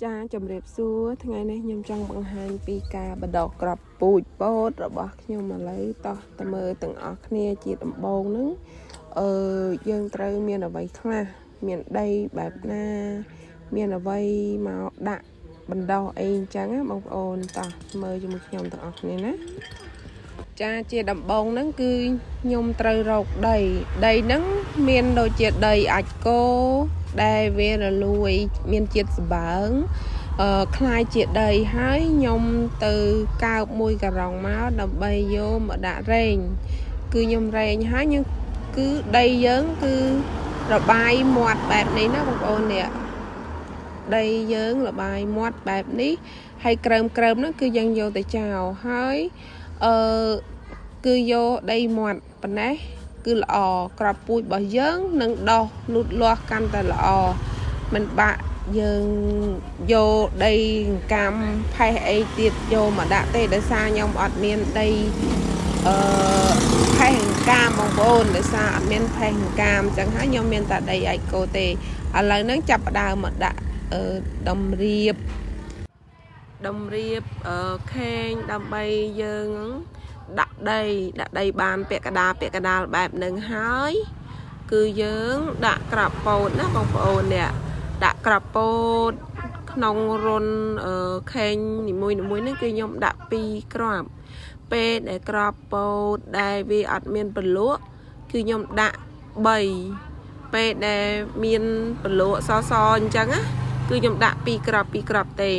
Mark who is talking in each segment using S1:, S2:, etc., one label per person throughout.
S1: ចាជំរាបសួរថ្ងៃនេះខ្ញុំចង់បង្ហាញពីការបដកក្របពូជពោតរបស់ខ្ញុំឥឡូវតោះតើមើលទាំងអស់គ្នាជាដំបូងហ្នឹងយើងត្រូវមានអ្វីខ្លះមានដីបែបណាមានអ្វីមកដាក់បណ្ដោះអីអញ្ចឹងណាបងប្អូនតោះមើលជាមួយខ្ញុំទាំងអស់គ្នាណាចាជាដំបូងហ្នឹងគឺខ្ញុំត្រូវរកដីហ្នឹងមានដូចជាដីអាចគោដែលវារលួយមានជាតិសបើងคล้ายជាដីហើយខ្ញុំទៅកើបមួយការ៉ុងមកដើម្បីយកមកដាក់រែងគឺខ្ញុំរែងហើយខ្ញុំគឺដីយើងគឺរបាយមាត់បែបនេះណាបងប្អូននេះដីយើងរបាយមាត់បែបនេះហើយក្រើមហ្នឹងគឺយើងយកទៅចោលហើយគឺយកដីមាត់ប៉ុណ្ណេះគឺល្អក្របពូជរបស់យើងនឹងដោះលូតលាស់កាន់តែល្អមិនបាក់យើងយកដីកម្មផេះអីទៀតយកមកដាក់ទេដោយសារខ្ញុំអត់មានដីផេះកាមបងប្អូនដោយសារអត់មានផេះកាមអញ្ចឹងហើយខ្ញុំមានតែដីឯកោទេឥឡូវហ្នឹងចាប់ផ្ដើមមកដាក់តម្រៀបខេងដើម្បីយើងដាក់ដីបានពាក់កដាលបែបហ្នឹងហើយគឺយើងដាក់ក្របពោតណាបងប្អូននេះដាក់ក្របពោតក្នុងរុនខេងនីមួយហ្នឹងគឺខ្ញុំដាក់2គ្រាប់ពេលដែលក្របពោតដែលវាអត់មានពលក់គឺខ្ញុំដាក់3ពេលដែលមានពលក់សអញ្ចឹងណាគឺខ្ញុំដាក់2គ្រាប់ទេ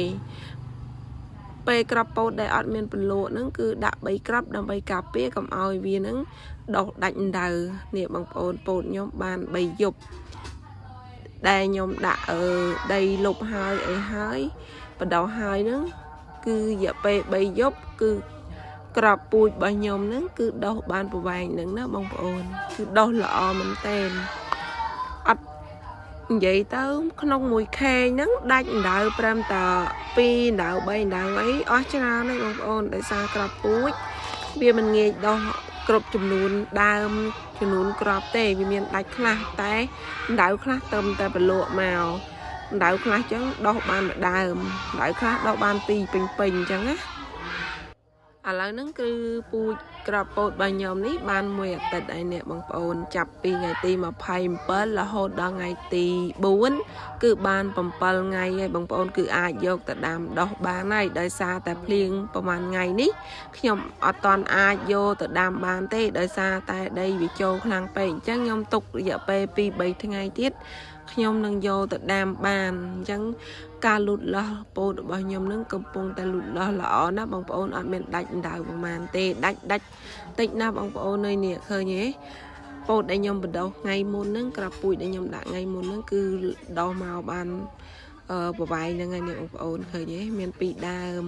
S1: ពេលក្របពោតដែលអត់មានពលក់ហ្នឹងគឺដាក់3គ្រាប់ដើម្បីការពារកុំឲ្យវាហ្នឹងដុះដាច់អណ្ដៅនេះបងប្អូនពោតខ្ញុំបាន3យប់ដែលខ្ញុំដាក់ដីលុបហើយអីហើយបដោះហើយហ្នឹងគឺរយៈពេល3យប់គឺក្របពូជរបស់ខ្ញុំហ្នឹងគឺដុះបានប្រវែងហ្នឹងណាបងប្អូនគឺដុះល្អមែនតើអត់និយាយទៅក្នុងមួយខែហ្នឹងដាច់អណ្ដៅព្រមតែ2អណ្ដៅ3អណ្ដៅអីអស់ច្រើនហើយបងប្អូនដោយសារក្របពូជវាមិនងាយដុះគ្រប់ចំនួនដើមចំនួនក្របទេវាមានដាច់ខ្លះតែអណ្ដៅខ្លះទៅតែប្រលក់មកអណ្ដៅខ្លះចឹងដុះបានមួយដើមអណ្ដៅខ្លះដុះបាន2ពេញអញ្ចឹងណាឥឡូវហ្នឹងគឺពូជក្របពោតរបស់ខ្ញុំនេះបាន1អាទិត្យហើយនេះបងប្អូនចាប់ពីថ្ងៃទី27រហូតដល់ថ្ងៃទី4គឺបាន7ថ្ងៃហើយបងប្អូនគឺអាចយកទៅដាំដុះបានហើយដោយសារតែភ្លៀងប្រហែលថ្ងៃនេះខ្ញុំអត់ទាន់អាចយកទៅដាំបានទេដោយសារតែដីវាចូលខ្លាំងពេកអញ្ចឹងខ្ញុំទុករយៈពេល 2-3 ថ្ងៃទៀតខ្ញុំនឹងយកទៅដាំបានអញ្ចឹងការលូតលាស់ពោតរបស់ខ្ញុំនឹងកំពុងតែលូតលាស់ល្អណាស់បងប្អូនអត់មានដាច់អណ្ដៅប្រហែលទេដាច់តិចណាស់បងប្អូននៅនេះឃើញទេពោតដែលខ្ញុំបដោះថ្ងៃមុនហ្នឹងក្របពូជដែលខ្ញុំដាក់ថ្ងៃមុនហ្នឹងគឺដោះមកបានប្រវែងហ្នឹងហើយនេះបងប្អូនឃើញទេមាន2ដើម